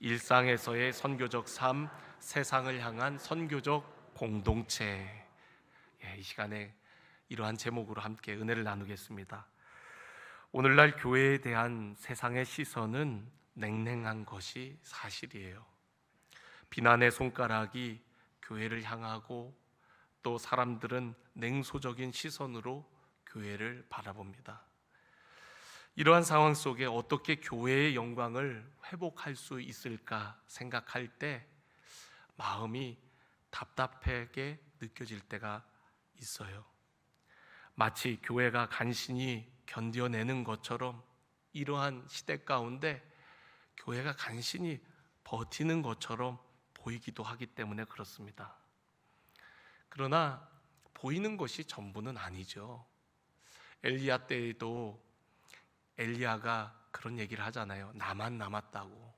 일상에서의 선교적 삶, 세상을 향한 선교적 공동체. 이 시간에 이러한 제목으로 함께 은혜를 나누겠습니다. 오늘날 교회에 대한 세상의 시선은 냉랭한 것이 사실이에요. 비난의 손가락이 교회를 향하고 또 사람들은 냉소적인 시선으로 교회를 바라봅니다. 이러한 상황 속에 어떻게 교회의 영광을 회복할 수 있을까 생각할 때 마음이 답답하게 느껴질 때가 있어요. 마치 교회가 간신히 견뎌내는 것처럼 이러한 시대 가운데 교회가 간신히 버티는 것처럼 보이기도 하기 때문에 그렇습니다. 그러나 보이는 것이 전부는 아니죠. 엘리야 때에도 엘리야가 그런 얘기를 하잖아요. 나만 남았다고,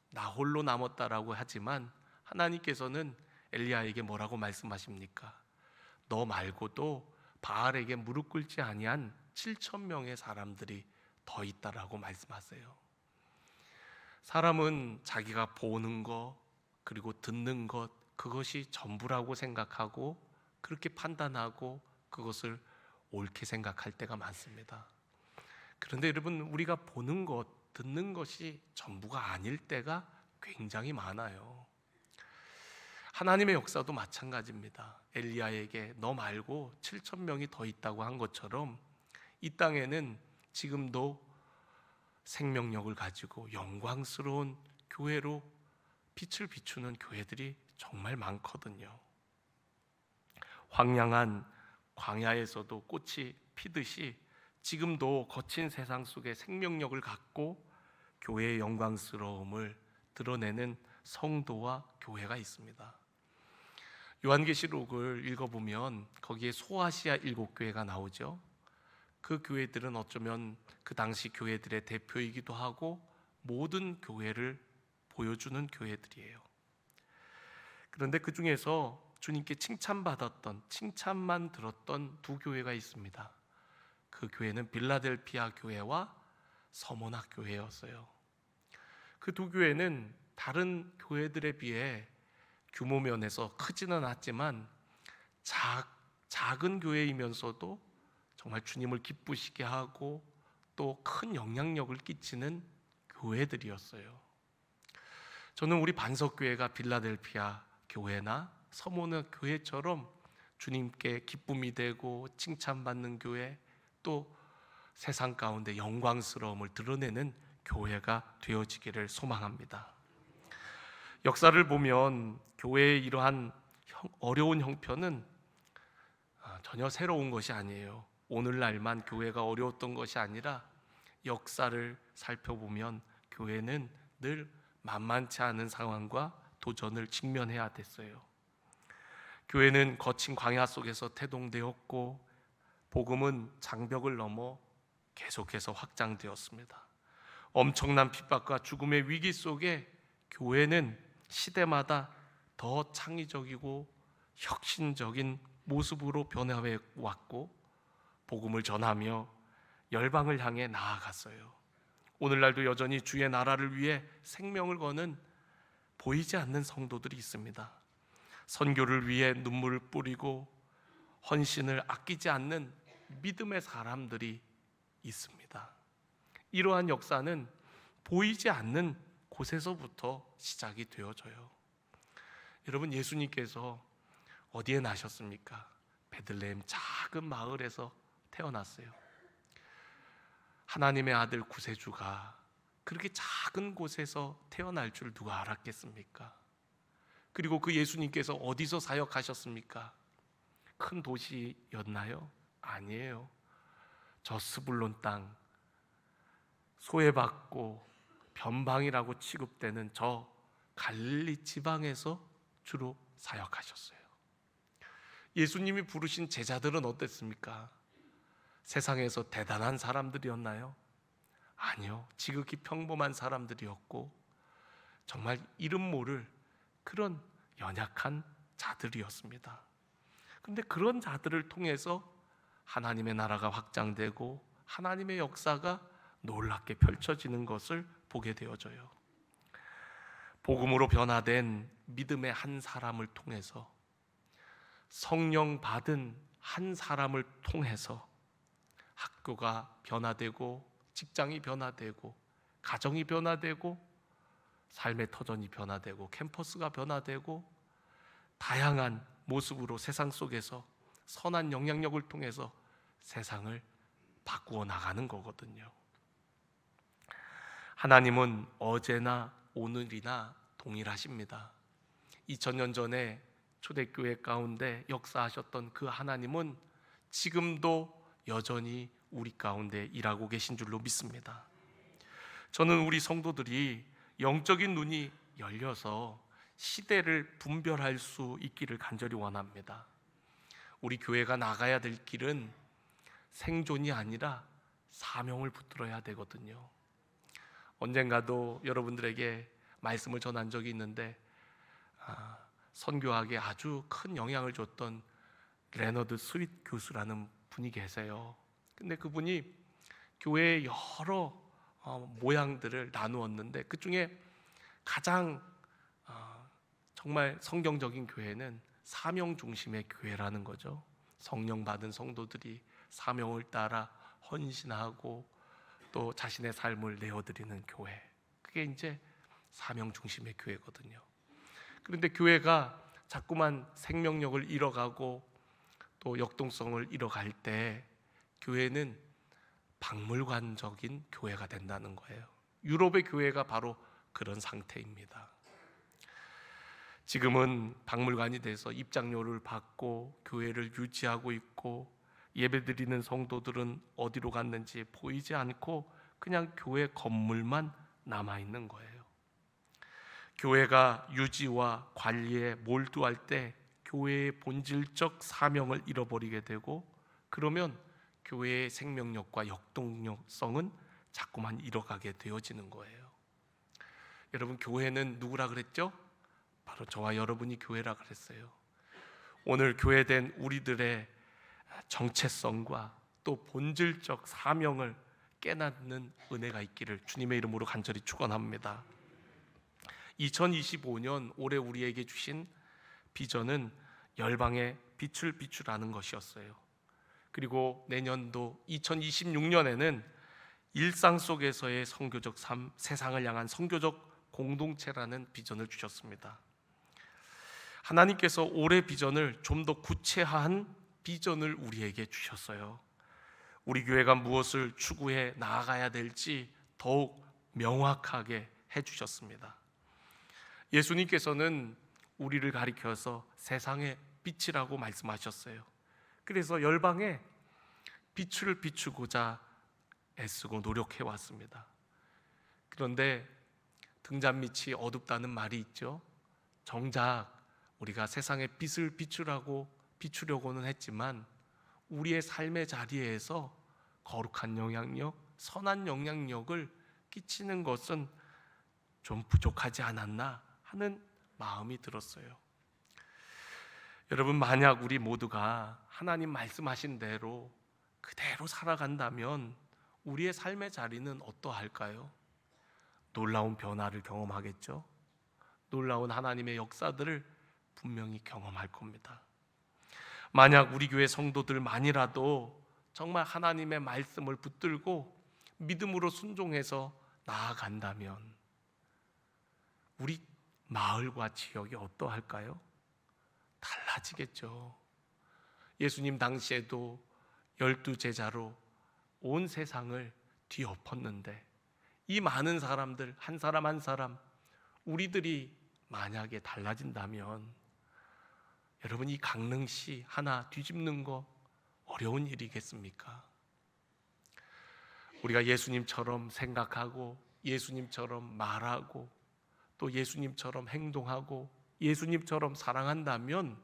나 홀로 남았다라고 하지만 하나님께서는 엘리야에게 뭐라고 말씀하십니까? 너 말고도 바알에게 무릎 꿇지 아니한 7,000명의 사람들이 더 있다라고 말씀하세요. 사람은 자기가 보는 것 그리고 듣는 것 그것이 전부라고 생각하고 그렇게 판단하고 그것을 옳게 생각할 때가 많습니다. 그런데 여러분, 우리가 보는 것, 듣는 것이 전부가 아닐 때가 굉장히 많아요. 하나님의 역사도 마찬가지입니다. 엘리야에게 너 말고 7,000명이 더 있다고 한 것처럼 이 땅에는 지금도 생명력을 가지고 영광스러운 교회로 빛을 비추는 교회들이 정말 많거든요. 황량한 광야에서도 꽃이 피듯이 지금도 거친 세상 속에 생명력을 갖고 교회의 영광스러움을 드러내는 성도와 교회가 있습니다. 요한계시록을 읽어보면 거기에 소아시아 7교회가 나오죠. 그 교회들은 어쩌면 그 당시 교회들의 대표이기도 하고 모든 교회를 보여주는 교회들이에요. 그런데 그 중에서 주님께 칭찬받았던, 칭찬만 들었던 두 교회가 있습니다. 그 교회는 빌라델피아 교회와 서모나 교회였어요. 그 두 교회는 다른 교회들에 비해 규모 면에서 크지는 않지만 작은 교회이면서도 정말 주님을 기쁘시게 하고 또 큰 영향력을 끼치는 교회들이었어요. 저는 우리 반석교회가 빌라델피아 교회나 서모나 교회처럼 주님께 기쁨이 되고 칭찬받는 교회, 또 세상 가운데 영광스러움을 드러내는 교회가 되어지기를 소망합니다. 역사를 보면 교회의 이러한 어려운 형편은 전혀 새로운 것이 아니에요. 오늘날만 교회가 어려웠던 것이 아니라 역사를 살펴보면 교회는 늘 만만치 않은 상황과 도전을 직면해야 됐어요. 교회는 거친 광야 속에서 태동되었고 복음은 장벽을 넘어 계속해서 확장되었습니다. 엄청난 핍박과 죽음의 위기 속에 교회는 시대마다 더 창의적이고 혁신적인 모습으로 변화해 왔고 복음을 전하며 열방을 향해 나아갔어요. 오늘날도 여전히 주의 나라를 위해 생명을 거는 보이지 않는 성도들이 있습니다. 선교를 위해 눈물을 뿌리고 헌신을 아끼지 않는 믿음의 사람들이 있습니다. 이러한 역사는 보이지 않는 곳에서부터 시작이 되어져요. 여러분, 예수님께서 어디에 나셨습니까? 베들레헴 작은 마을에서 태어났어요. 하나님의 아들 구세주가 그렇게 작은 곳에서 태어날 줄 누가 알았겠습니까? 그리고 그 예수님께서 어디서 사역하셨습니까? 큰 도시였나요? 아니에요. 저 스불론 땅, 소외받고 변방이라고 취급되는 저 갈릴리 지방에서 주로 사역하셨어요. 예수님이 부르신 제자들은 어땠습니까? 세상에서 대단한 사람들이었나요? 아니요. 지극히 평범한 사람들이었고 정말 이름 모를 그런 연약한 자들이었습니다. 그런데 그런 자들을 통해서 하나님의 나라가 확장되고 하나님의 역사가 놀랍게 펼쳐지는 것을 보게 되어져요. 복음으로 변화된 믿음의 한 사람을 통해서, 성령 받은 한 사람을 통해서 학교가 변화되고, 직장이 변화되고, 가정이 변화되고, 삶의 터전이 변화되고, 캠퍼스가 변화되고, 다양한 모습으로 세상 속에서 선한 영향력을 통해서 세상을 바꾸어 나가는 거거든요. 하나님은 어제나 오늘이나 동일하십니다. 2000년 전에 초대교회 가운데 역사하셨던 그 하나님은 지금도 여전히 우리 가운데 일하고 계신 줄로 믿습니다. 저는 우리 성도들이 영적인 눈이 열려서 시대를 분별할 수 있기를 간절히 원합니다. 우리 교회가 나가야 될 길은 생존이 아니라 사명을 붙들어야 되거든요. 언젠가도 여러분들에게 말씀을 전한 적이 있는데, 선교학에 아주 큰 영향을 줬던 레너드 스윗 교수라는 분이 계세요. 근데 그분이 교회의 여러 모양들을 나누었는데, 그 중에 가장 정말 성경적인 교회는 사명 중심의 교회라는 거죠. 성령 받은 성도들이 사명을 따라 헌신하고 또 자신의 삶을 내어드리는 교회, 그게 이제 사명 중심의 교회거든요. 그런데 교회가 자꾸만 생명력을 잃어가고 또 역동성을 잃어갈 때 교회는 박물관적인 교회가 된다는 거예요. 유럽의 교회가 바로 그런 상태입니다. 지금은 박물관이 돼서 입장료를 받고 교회를 유지하고 있고, 예배드리는 성도들은 어디로 갔는지 보이지 않고 그냥 교회 건물만 남아있는 거예요. 교회가 유지와 관리에 몰두할 때 교회의 본질적 사명을 잃어버리게 되고, 그러면 교회의 생명력과 역동성은 자꾸만 잃어가게 되어지는 거예요. 여러분, 교회는 누구라 그랬죠? 바로 저와 여러분이 교회라 그랬어요. 오늘 교회된 우리들의 정체성과 또 본질적 사명을 깨닫는 은혜가 있기를 주님의 이름으로 간절히 축원합니다. 2025년 올해 우리에게 주신 비전은 열방의 빛을 비추라는 것이었어요. 그리고 내년도 2026년에는 일상 속에서의 선교적 삶, 세상을 향한 선교적 공동체라는 비전을 주셨습니다. 하나님께서 올해 비전을 좀 더 구체화한 비전을 우리에게 주셨어요. 우리 교회가 무엇을 추구해 나아가야 될지 더욱 명확하게 해주셨습니다. 예수님께서는 우리를 가리켜서 세상의 빛이라고 말씀하셨어요. 그래서 열방에 빛을 비추고자 애쓰고 노력해 왔습니다. 그런데 등잔 밑이 어둡다는 말이 있죠. 정작 우리가 세상의 빛을 비추려고는 했지만 우리의 삶의 자리에서 거룩한 영향력, 선한 영향력을 끼치는 것은 좀 부족하지 않았나 하는 마음이 들었어요. 여러분, 만약 우리 모두가 하나님 말씀하신 대로 그대로 살아간다면 우리의 삶의 자리는 어떠할까요? 놀라운 변화를 경험하겠죠? 놀라운 하나님의 역사들을 분명히 경험할 겁니다. 만약 우리 교회 성도들만이라도 정말 하나님의 말씀을 붙들고 믿음으로 순종해서 나아간다면 우리 마을과 지역이 어떠할까요? 달라지겠죠. 예수님 당시에도 12제자로 온 세상을 뒤엎었는데 이 많은 사람들 한 사람 한 사람 우리들이 만약에 달라진다면 여러분, 이 강릉시 하나 뒤집는 거 어려운 일이겠습니까? 우리가 예수님처럼 생각하고 예수님처럼 말하고 또 예수님처럼 행동하고 예수님처럼 사랑한다면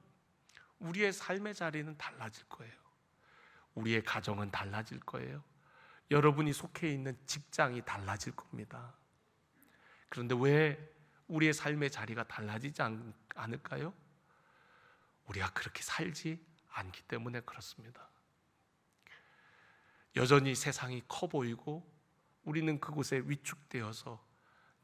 우리의 삶의 자리는 달라질 거예요. 우리의 가정은 달라질 거예요. 여러분이 속해 있는 직장이 달라질 겁니다. 그런데 왜 우리의 삶의 자리가 달라지지 않을까요? 우리가 그렇게 살지 않기 때문에 그렇습니다. 여전히 세상이 커 보이고 우리는 그곳에 위축되어서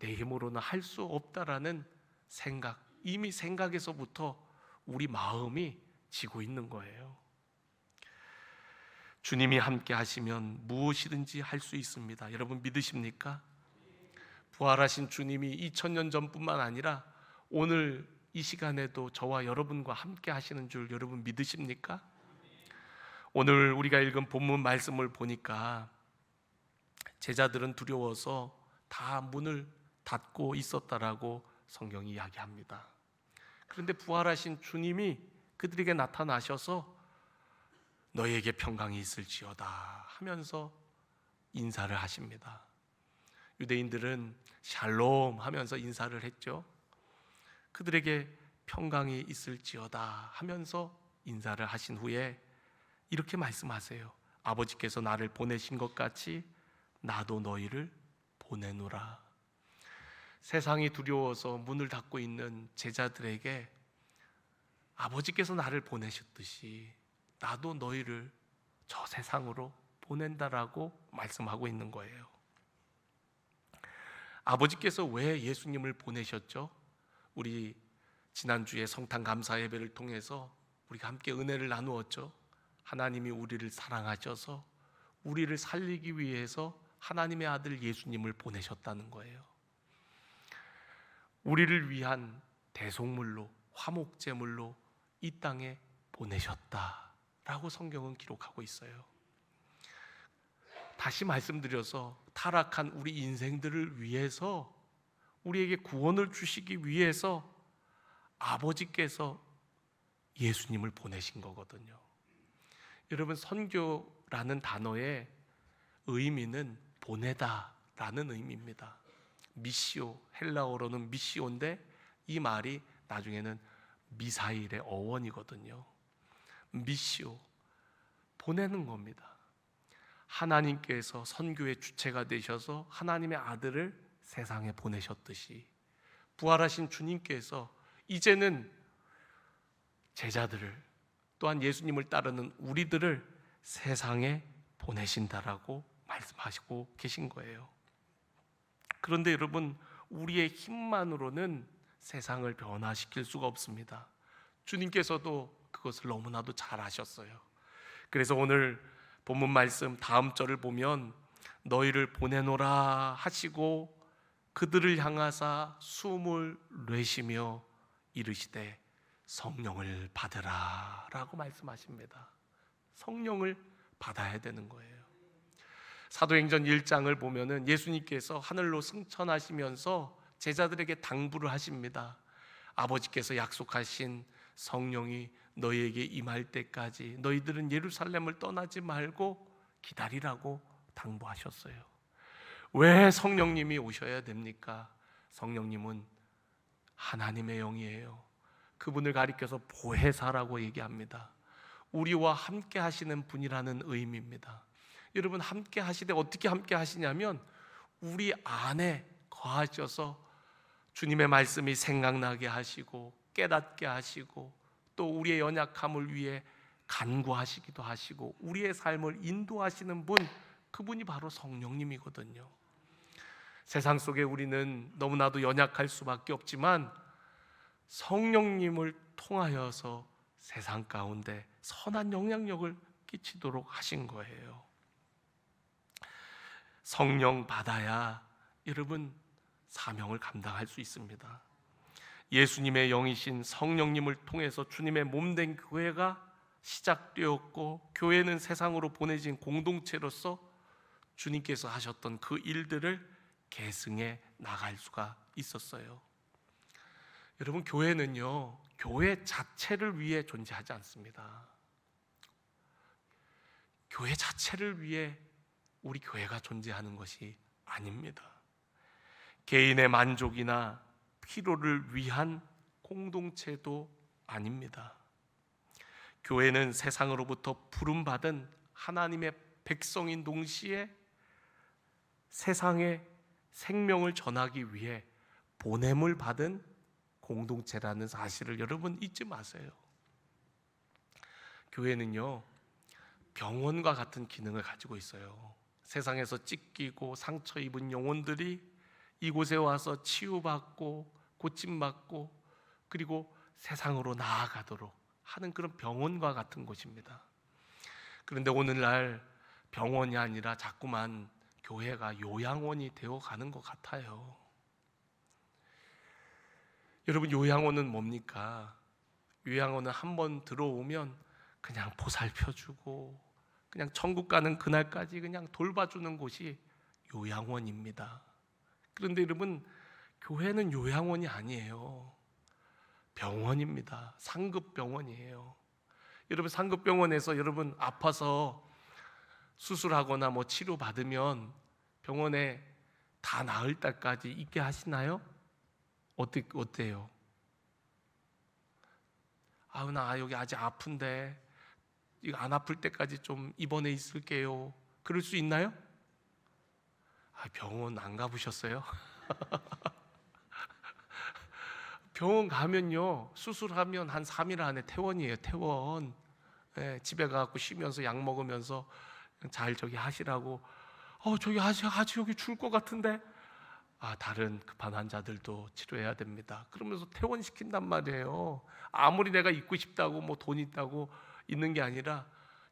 내 힘으로는 할 수 없다라는 생각, 이미 생각에서부터 우리 마음이 지고 있는 거예요. 주님이 함께 하시면 무엇이든지 할 수 있습니다. 여러분 믿으십니까? 부활하신 주님이 2000년 전뿐만 아니라 오늘 이 시간에도 저와 여러분과 함께 하시는 줄 여러분 믿으십니까? 오늘 우리가 읽은 본문 말씀을 보니까 제자들은 두려워서 다 문을 닫고 있었다라고 성경이 이야기합니다. 그런데 부활하신 주님이 그들에게 나타나셔서 너희에게 평강이 있을지어다 하면서 인사를 하십니다. 유대인들은 샬롬 하면서 인사를 했죠. 그들에게 평강이 있을지어다 하면서 인사를 하신 후에 이렇게 말씀하세요. 아버지께서 나를 보내신 것 같이 나도 너희를 보내노라. 세상이 두려워서 문을 닫고 있는 제자들에게 아버지께서 나를 보내셨듯이 나도 너희를 저 세상으로 보낸다라고 말씀하고 있는 거예요. 아버지께서 왜 예수님을 보내셨죠? 우리 지난주에 성탄 감사 예배를 통해서 우리가 함께 은혜를 나누었죠. 하나님이 우리를 사랑하셔서 우리를 살리기 위해서 하나님의 아들 예수님을 보내셨다는 거예요. 우리를 위한 대속물로, 화목제물로 이 땅에 보내셨다라고 성경은 기록하고 있어요. 다시 말씀드려서 타락한 우리 인생들을 위해서, 우리에게 구원을 주시기 위해서 아버지께서 예수님을 보내신 거거든요. 여러분, 선교라는 단어의 의미는 보내다라는 의미입니다. 미시오, 헬라어로는 미시오인데 이 말이 나중에는 미사일의 어원이거든요. 미시오, 보내는 겁니다. 하나님께서 선교의 주체가 되셔서 하나님의 아들을 세상에 보내셨듯이 부활하신 주님께서 이제는 제자들을, 또한 예수님을 따르는 우리들을 세상에 보내신다라고 말씀하시고 계신 거예요. 그런데 여러분, 우리의 힘만으로는 세상을 변화시킬 수가 없습니다. 주님께서도 그것을 너무나도 잘 아셨어요. 그래서 오늘 본문 말씀 다음 절을 보면 너희를 보내노라 하시고 그들을 향하사 숨을 내쉬며 이르시되 성령을 받으라 라고 말씀하십니다. 성령을 받아야 되는 거예요. 사도행전 1장을 보면은 예수님께서 하늘로 승천하시면서 제자들에게 당부를 하십니다. 아버지께서 약속하신 성령이 너희에게 임할 때까지 너희들은 예루살렘을 떠나지 말고 기다리라고 당부하셨어요. 왜 성령님이 오셔야 됩니까? 성령님은 하나님의 영이에요. 그분을 가리켜서 보혜사라고 얘기합니다. 우리와 함께 하시는 분이라는 의미입니다. 여러분, 함께 하시되 어떻게 함께 하시냐면 우리 안에 거하셔서 주님의 말씀이 생각나게 하시고 깨닫게 하시고 또 우리의 연약함을 위해 간구하시기도 하시고 우리의 삶을 인도하시는 분, 그분이 바로 성령님이거든요. 세상 속에 우리는 너무나도 연약할 수밖에 없지만 성령님을 통하여서 세상 가운데 선한 영향력을 끼치도록 하신 거예요. 성령 받아야 여러분 사명을 감당할 수 있습니다. 예수님의 영이신 성령님을 통해서 주님의 몸된 교회가 시작되었고, 교회는 세상으로 보내진 공동체로서 주님께서 하셨던 그 일들을 계승해 나갈 수가 있었어요. 여러분, 교회는요, 교회 자체를 위해 존재하지 않습니다. 교회 자체를 위해 우리 교회가 존재하는 것이 아닙니다. 개인의 만족이나 필요를 위한 공동체도 아닙니다. 교회는 세상으로부터 부름받은 하나님의 백성인 동시에 세상에 생명을 전하기 위해 보냄을 받은 공동체라는 사실을 여러분 잊지 마세요. 교회는요, 병원과 같은 기능을 가지고 있어요. 세상에서 찢기고 상처 입은 영혼들이 이곳에 와서 치유받고 고침받고 그리고 세상으로 나아가도록 하는 그런 병원과 같은 곳입니다. 그런데 오늘날 병원이 아니라 자꾸만 교회가 요양원이 되어가는 것 같아요. 여러분, 요양원은 뭡니까? 요양원은 한번 들어오면 그냥 보살펴주고 그냥 천국 가는 그날까지 그냥 돌봐주는 곳이 요양원입니다. 그런데 여러분, 교회는 요양원이 아니에요. 병원입니다. 상급병원이에요. 여러분, 상급병원에서 여러분 아파서 수술하거나 뭐 치료받으면 병원에 다 나을 때까지 있게 하시나요? 어때요? 아우, 나 여기 아직 아픈데 이거 안 아플 때까지 좀 입원해 있을게요. 그럴 수 있나요? 병원 안 가보셨어요? 병원 가면요, 수술하면 한 3일 안에 퇴원이에요. 퇴원. 집에 가서 쉬면서 약 먹으면서 잘 저기 하시라고. 저기 아직 여기 죽을 것 같은데. 다른 급한 환자들도 치료해야 됩니다. 그러면서 퇴원시킨단 말이에요. 아무리 내가 있고 싶다고 뭐 돈 있다고 있는 게 아니라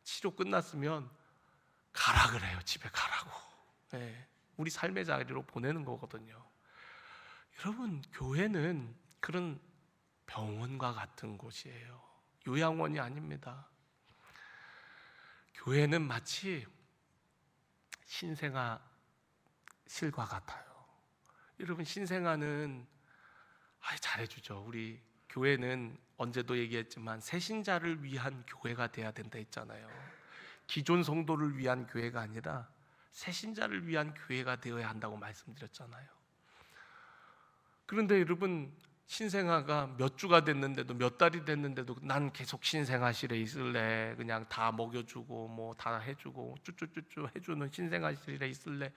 치료 끝났으면 가라 그래요. 집에 가라고. 우리 삶의 자리로 보내는 거거든요. 여러분, 교회는 그런 병원과 같은 곳이에요. 요양원이 아닙니다. 교회는 마치 신생아실과 같아요. 여러분, 신생아는 잘해주죠. 우리 교회는 언제도 얘기했지만 새신자를 위한 교회가 돼야 된다 했잖아요. 기존 성도를 위한 교회가 아니라 새신자를 위한 교회가 되어야 한다고 말씀드렸잖아요. 그런데 여러분, 신생아가 몇 주가 됐는데도 몇 달이 됐는데도 난 계속 신생아실에 있을래, 그냥 다 먹여주고 뭐 다 해주고 쭈쭈쭈쭈 해주는 신생아실에 있을래,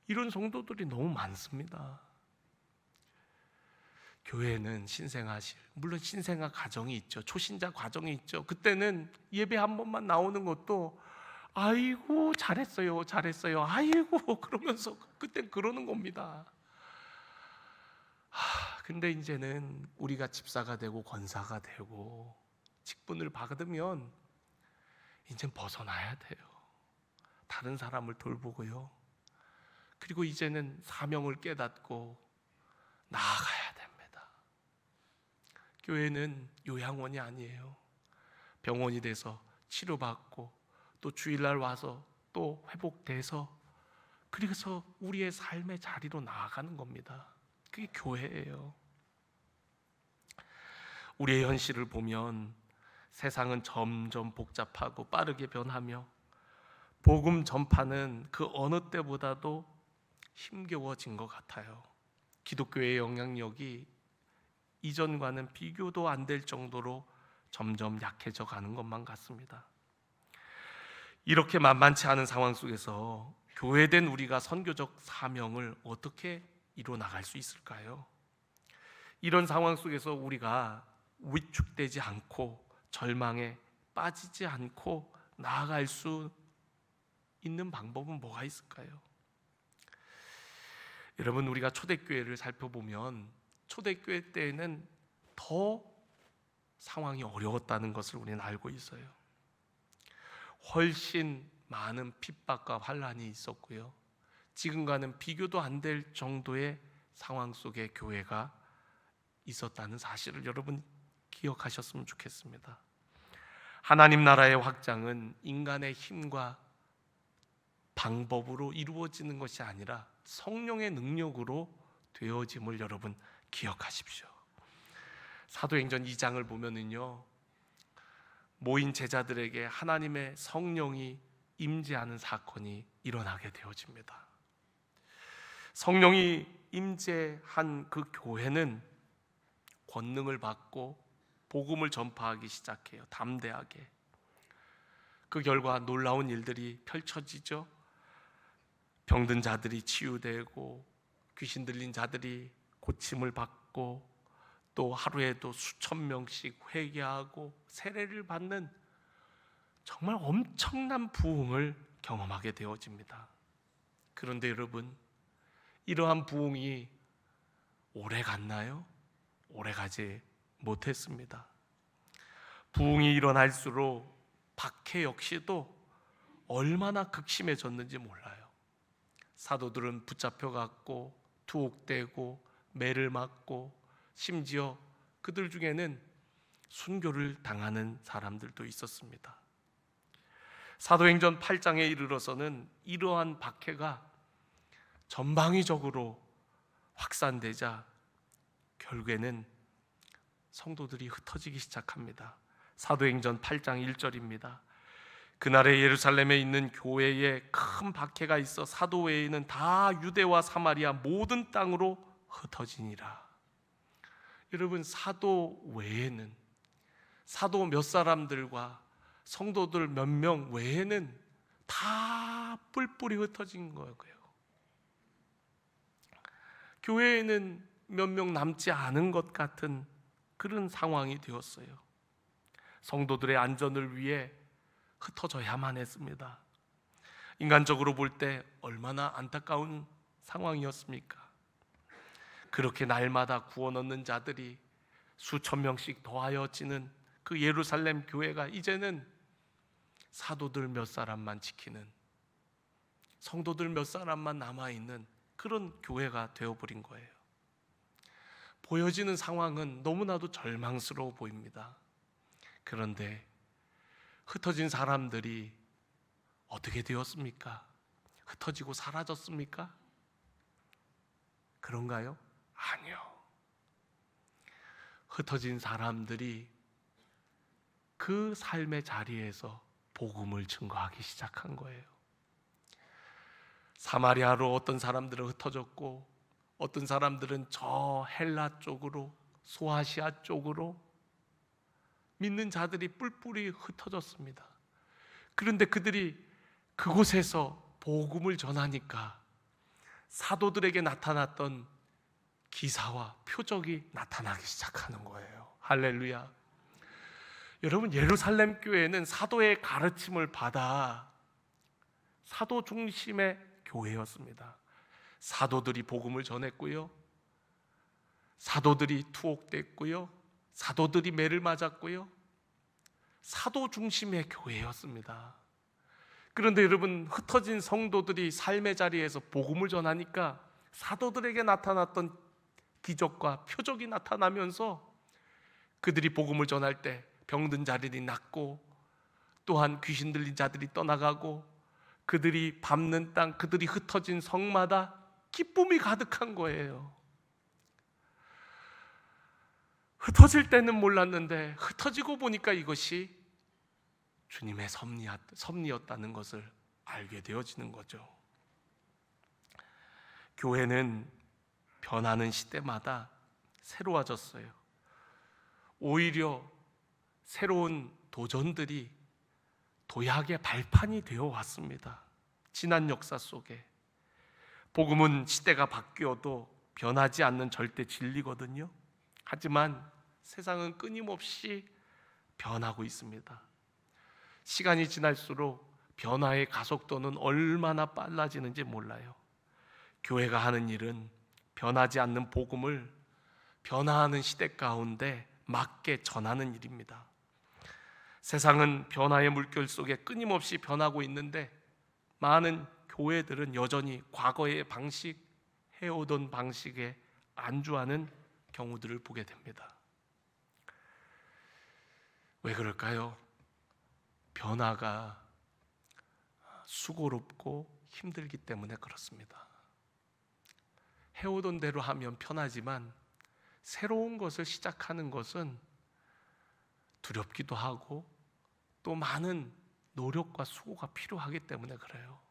이런 성도들이 너무 많습니다. 교회는 신생아실, 물론 신생아 과정이 있죠. 초신자 과정이 있죠. 그때는 예배 한 번만 나오는 것도 아이고 잘했어요, 잘했어요, 아이고 그러면서 그땐 그러는 겁니다. 근데 이제는 우리가 집사가 되고 권사가 되고 직분을 받으면 이제 벗어나야 돼요. 다른 사람을 돌보고요. 그리고 이제는 사명을 깨닫고 나아가야 됩니다. 교회는 요양원이 아니에요. 병원이 돼서 치료받고 또 주일날 와서 또 회복돼서 그래서 우리의 삶의 자리로 나아가는 겁니다. 그게 교회예요. 우리의 현실을 보면 세상은 점점 복잡하고 빠르게 변하며 복음 전파는 그 어느 때보다도 힘겨워진 것 같아요. 기독교의 영향력이 이전과는 비교도 안 될 정도로 점점 약해져 가는 것만 같습니다. 이렇게 만만치 않은 상황 속에서 교회된 우리가 선교적 사명을 어떻게 이뤄나갈 수 있을까요? 이런 상황 속에서 우리가 위축되지 않고 절망에 빠지지 않고 나아갈 수 있는 방법은 뭐가 있을까요? 여러분, 우리가 초대교회를 살펴보면 초대교회 때에는 더 상황이 어려웠다는 것을 우리는 알고 있어요. 훨씬 많은 핍박과 환난이 있었고요. 지금과는 비교도 안 될 정도의 상황 속에 교회가 있었다는 사실을 여러분 기억하셨으면 좋겠습니다. 하나님 나라의 확장은 인간의 힘과 방법으로 이루어지는 것이 아니라 성령의 능력으로 되어짐을 여러분 기억하십시오. 사도행전 2장을 보면은요, 모인 제자들에게 하나님의 성령이 임재하는 사건이 일어나게 되어집니다. 성령이 임재한 그 교회는 권능을 받고 복음을 전파하기 시작해요. 담대하게. 그 결과 놀라운 일들이 펼쳐지죠. 병든 자들이 치유되고 귀신 들린 자들이 고침을 받고 또 하루에도 수천 명씩 회개하고 세례를 받는 정말 엄청난 부흥을 경험하게 되어집니다. 그런데 여러분, 이러한 부흥이 오래 갔나요? 오래 가지 못했습니다. 부흥이 일어날수록 박해 역시도 얼마나 극심해졌는지 몰라요. 사도들은 붙잡혀갔고 투옥되고 매를 맞고 심지어 그들 중에는 순교를 당하는 사람들도 있었습니다. 사도행전 8장에 이르러서는 이러한 박해가 전방위적으로 확산되자 결국에는 성도들이 흩어지기 시작합니다. 사도행전 8장 1절입니다. 그날에 예루살렘에 있는 교회에 큰 박해가 있어 사도 외에는 다 유대와 사마리아 모든 땅으로 흩어지니라. 여러분, 사도 외에는, 사도 몇 사람들과 성도들 몇 명 외에는 다 뿔뿔이 흩어진 거예요. 교회에는 몇 명 남지 않은 것 같은 그런 상황이 되었어요. 성도들의 안전을 위해 흩어져야만 했습니다. 인간적으로 볼 때 얼마나 안타까운 상황이었습니까? 그렇게 날마다 구원 얻는 자들이 수천 명씩 더하여지는 그 예루살렘 교회가 이제는 사도들 몇 사람만 지키는, 성도들 몇 사람만 남아있는 그런 교회가 되어버린 거예요. 보여지는 상황은 너무나도 절망스러워 보입니다. 그런데 흩어진 사람들이 어떻게 되었습니까? 흩어지고 사라졌습니까? 그런가요? 아니요. 흩어진 사람들이 그 삶의 자리에서 복음을 증거하기 시작한 거예요. 사마리아로 어떤 사람들은 흩어졌고, 어떤 사람들은 저 헬라 쪽으로, 소아시아 쪽으로 믿는 자들이 뿔뿔이 흩어졌습니다. 그런데 그들이 그곳에서 복음을 전하니까 사도들에게 나타났던 기사와 표적이 나타나기 시작하는 거예요. 할렐루야. 여러분, 예루살렘 교회는 사도의 가르침을 받아 사도 중심의 교회였습니다. 사도들이 복음을 전했고요, 사도들이 투옥됐고요, 사도들이 매를 맞았고요, 사도 중심의 교회였습니다. 그런데 여러분, 흩어진 성도들이 삶의 자리에서 복음을 전하니까 사도들에게 나타났던 기적과 표적이 나타나면서 그들이 복음을 전할 때 병든 자들이 낫고, 또한 귀신 들린 자들이 떠나가고, 그들이 밟는 땅, 그들이 흩어진 성마다 기쁨이 가득한 거예요. 흩어질 때는 몰랐는데 흩어지고 보니까 이것이 주님의 섭리였다는 것을 알게 되어지는 거죠. 교회는 변하는 시대마다 새로워졌어요. 오히려 새로운 도전들이 도약의 발판이 되어 왔습니다. 지난 역사 속에 복음은 시대가 바뀌어도 변하지 않는 절대 진리거든요. 하지만 세상은 끊임없이 변하고 있습니다. 시간이 지날수록 변화의 가속도는 얼마나 빨라지는지 몰라요. 교회가 하는 일은 변하지 않는 복음을 변화하는 시대 가운데 맞게 전하는 일입니다. 세상은 변화의 물결 속에 끊임없이 변하고 있는데 많은 교회들은 여전히 과거의 방식, 해오던 방식에 안주하는 경우들을 보게 됩니다. 왜 그럴까요? 변화가 수고롭고 힘들기 때문에 그렇습니다. 해오던 대로 하면 편하지만 새로운 것을 시작하는 것은 두렵기도 하고 또 많은 노력과 수고가 필요하기 때문에 그래요.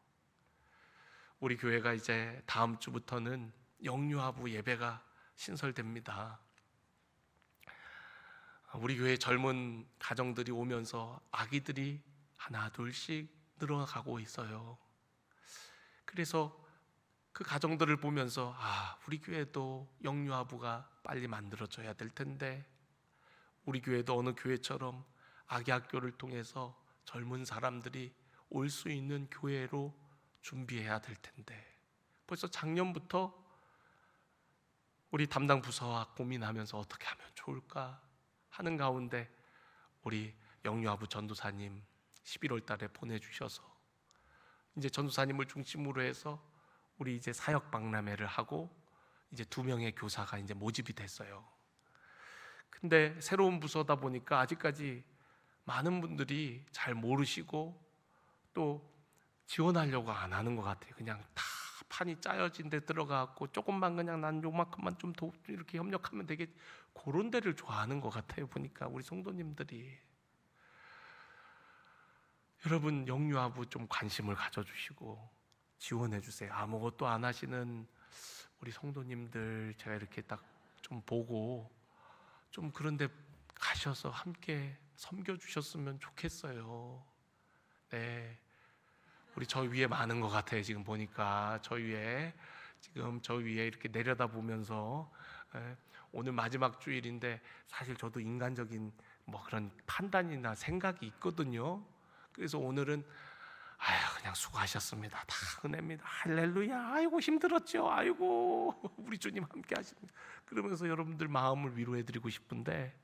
우리 교회가 이제 다음 주부터는 영유아부 예배가 신설됩니다. 우리 교회 젊은 가정들이 오면서 아기들이 하나 둘씩 늘어가고 있어요. 그래서 그 가정들을 보면서 우리 교회도 영유아부가 빨리 만들어져야 될 텐데, 우리 교회도 어느 교회처럼 아기 학교를 통해서 젊은 사람들이 올 수 있는 교회로 준비해야 될 텐데, 벌써 작년부터 우리 담당 부서와 고민하면서 어떻게 하면 좋을까 하는 가운데 우리 영유아부 전도사님 11월 달에 보내주셔서 이제 전도사님을 중심으로 해서 우리 이제 사역 박람회를 하고 이제 2명의 교사가 이제 모집이 됐어요. 근데 새로운 부서다 보니까 아직까지 많은 분들이 잘 모르시고 또 지원하려고 안 하는 것 같아요. 그냥 다 판이 짜여진 데 들어가고 조금만 그냥 난 요만큼만 좀 더 이렇게 협력하면 되겠, 그런 데를 좋아하는 것 같아요. 보니까 우리 성도님들이. 여러분 영유아부 좀 관심을 가져주시고 지원해 주세요. 아무것도 안 하시는 우리 성도님들 제가 이렇게 딱 좀 보고 좀 그런데 가셔서 함께 섬겨주셨으면 좋겠어요. 네, 우리 저 위에 많은 것 같아요. 지금 보니까 저 위에 이렇게 내려다보면서 오늘 마지막 주일인데 사실 저도 인간적인 뭐 그런 판단이나 생각이 있거든요. 그래서 오늘은 그냥 수고하셨습니다. 다 은혜입니다. 할렐루야. 아이고 힘들었죠. 아이고 우리 주님 함께 하십니다. 그러면서 여러분들 마음을 위로해드리고 싶은데,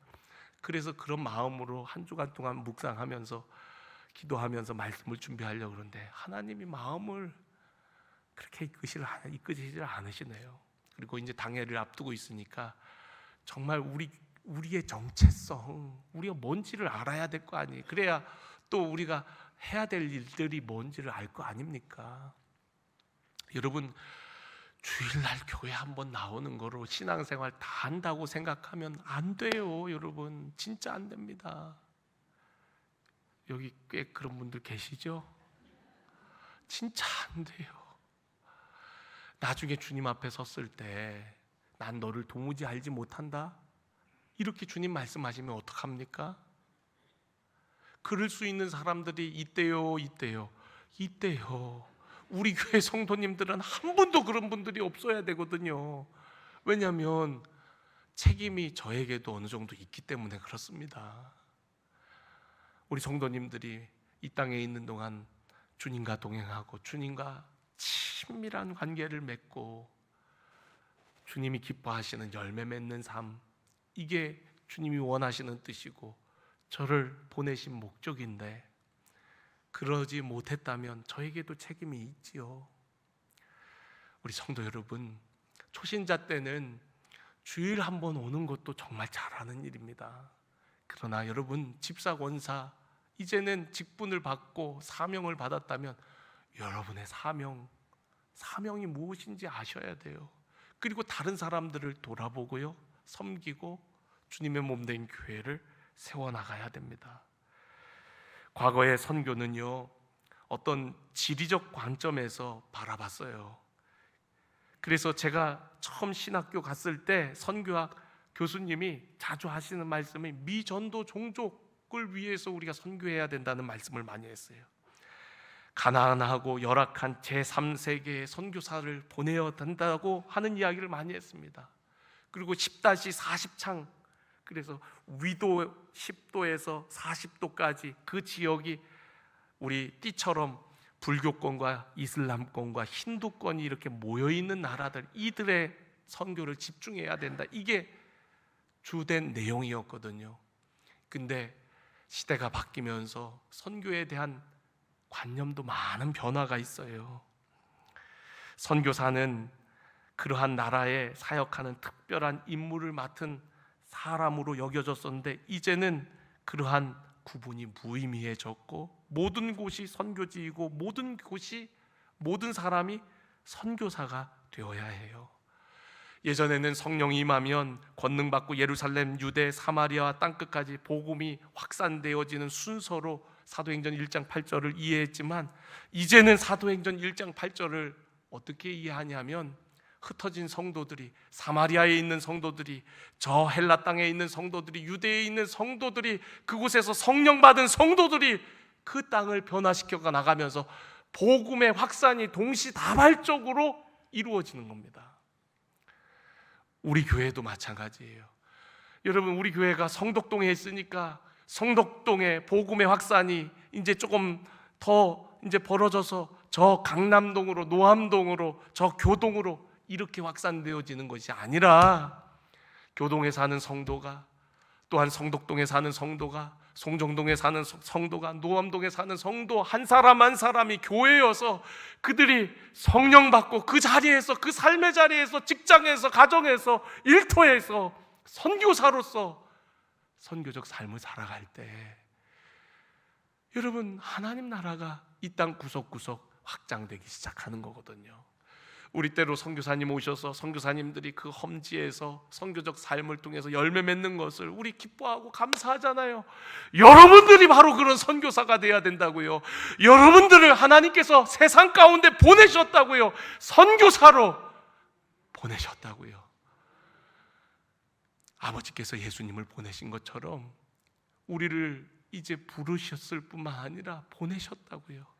그래서 그런 마음으로 한 주간 동안 묵상하면서 기도하면서 말씀을 준비하려고 그러는데 하나님이 마음을 그렇게 이끄시질 않으시네요. 그리고 이제 당회를 앞두고 있으니까 정말 우리의 정체성, 우리가 뭔지를 알아야 될 거 아니에요. 그래야 또 우리가 해야 될 일들이 뭔지를 알 거 아닙니까? 여러분 주일날 교회 한번 나오는 거로 신앙생활 다 한다고 생각하면 안 돼요. 여러분 진짜 안 됩니다. 여기 꽤 그런 분들 계시죠? 진짜 안 돼요. 나중에 주님 앞에 섰을 때 난 너를 도무지 알지 못한다 이렇게 주님 말씀하시면 어떡합니까? 그럴 수 있는 사람들이 있대요. 우리 교회 성도님들은 한 분도 그런 분들이 없어야 되거든요. 왜냐하면 책임이 저에게도 어느 정도 있기 때문에 그렇습니다. 우리 성도님들이 이 땅에 있는 동안 주님과 동행하고 주님과 친밀한 관계를 맺고 주님이 기뻐하시는 열매 맺는 삶, 이게 주님이 원하시는 뜻이고 저를 보내신 목적인데 그러지 못했다면 저에게도 책임이 있지요. 우리 성도 여러분, 초신자 때는 주일 한번 오는 것도 정말 잘하는 일입니다. 그러나 여러분 집사 권사 이제는 직분을 받고 사명을 받았다면 여러분의 사명이 무엇인지 아셔야 돼요. 그리고 다른 사람들을 돌아보고요, 섬기고 주님의 몸된 교회를 세워나가야 됩니다. 과거의 선교는요, 어떤 지리적 관점에서 바라봤어요. 그래서 제가 처음 신학교 갔을 때 선교학 교수님이 자주 하시는 말씀이 미전도 종족을 위해서 우리가 선교해야 된다는 말씀을 많이 했어요. 가난하고 열악한 제3세계의 선교사를 보내야 된다고 하는 이야기를 많이 했습니다. 그리고 10-40창, 그래서 위도 10도에서 40도까지 그 지역이 우리 띠처럼 불교권과 이슬람권과 힌두권이 이렇게 모여있는 나라들, 이들의 선교를 집중해야 된다. 이게 주된 내용이었거든요. 근데 시대가 바뀌면서 선교에 대한 관념도 많은 변화가 있어요. 선교사는 그러한 나라에 사역하는 특별한 임무를 맡은 사람으로 여겨졌었는데 이제는 그러한 구분이 무의미해졌고 모든 곳이 선교지이고 모든 사람이 선교사가 되어야 해요. 예전에는 성령이 임하면 권능받고 예루살렘, 유대, 사마리아 땅끝까지 복음이 확산되어지는 순서로 사도행전 1장 8절을 이해했지만 이제는 사도행전 1장 8절을 어떻게 이해하냐면 흩어진 성도들이, 사마리아에 있는 성도들이, 저 헬라 땅에 있는 성도들이, 유대에 있는 성도들이, 그곳에서 성령 받은 성도들이 그 땅을 변화시켜 나가면서 복음의 확산이 동시다발적으로 이루어지는 겁니다. 우리 교회도 마찬가지예요. 여러분 우리 교회가 성덕동에 있으니까 성덕동의 복음의 확산이 이제 조금 더 이제 벌어져서 저 강남동으로, 노암동으로, 저 교동으로 이렇게 확산되어지는 것이 아니라 교동에 사는 성도가, 또한 성덕동에 사는 성도가, 송정동에 사는 성도가, 노암동에 사는 성도 한 사람 한 사람이 교회여서 그들이 성령 받고 그 자리에서, 그 삶의 자리에서, 직장에서, 가정에서, 일터에서 선교사로서 선교적 삶을 살아갈 때 여러분, 하나님 나라가 이 땅 구석구석 확장되기 시작하는 거거든요. 우리 때로 선교사님 오셔서 선교사님들이 그 험지에서 선교적 삶을 통해서 열매 맺는 것을 우리 기뻐하고 감사하잖아요. 여러분들이 바로 그런 선교사가 돼야 된다고요. 여러분들을 하나님께서 세상 가운데 보내셨다고요. 선교사로 보내셨다고요. 아버지께서 예수님을 보내신 것처럼 우리를 이제 부르셨을 뿐만 아니라 보내셨다고요.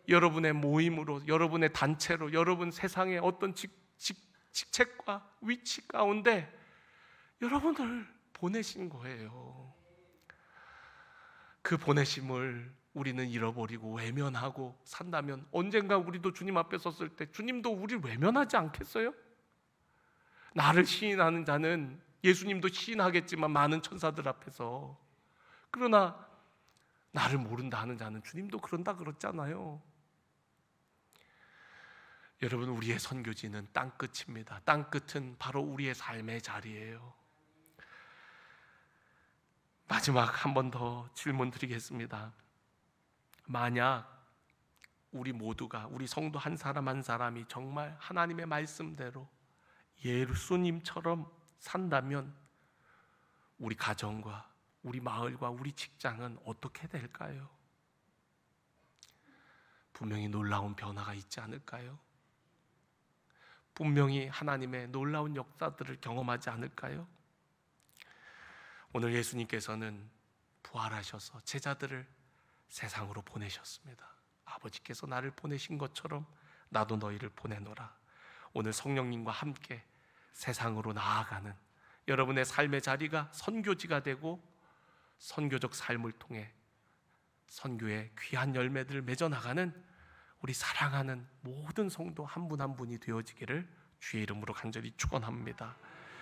여러분의 모임으로, 여러분의 단체로, 여러분 세상의 어떤 직책과 위치 가운데 여러분을 보내신 거예요. 그 보내심을 우리는 잃어버리고 외면하고 산다면 언젠가 우리도 주님 앞에 섰을 때 주님도 우리를 외면하지 않겠어요? 나를 시인하는 자는 예수님도 시인하겠지만 많은 천사들 앞에서, 그러나 나를 모른다 하는 자는 주님도 그런다 그랬잖아요. 여러분, 우리의 선교지는 땅끝입니다. 땅끝은 바로 우리의 삶의 자리예요. 마지막 한 번 더 질문 드리겠습니다. 만약 우리 모두가, 우리 성도 한 사람 한 사람이 정말 하나님의 말씀대로 예수님처럼 산다면 우리 가정과 우리 마을과 우리 직장은 어떻게 될까요? 분명히 놀라운 변화가 있지 않을까요? 분명히 하나님의 놀라운 역사들을 경험하지 않을까요? 오늘 예수님께서는 부활하셔서 제자들을 세상으로 보내셨습니다. 아버지께서 나를 보내신 것처럼 나도 너희를 보내노라. 오늘 성령님과 함께 세상으로 나아가는 여러분의 삶의 자리가 선교지가 되고 선교적 삶을 통해 선교의 귀한 열매들을 맺어나가는 우리 사랑하는 모든 성도 한 분 한 분이 되어지기를 주의 이름으로 간절히 축원합니다.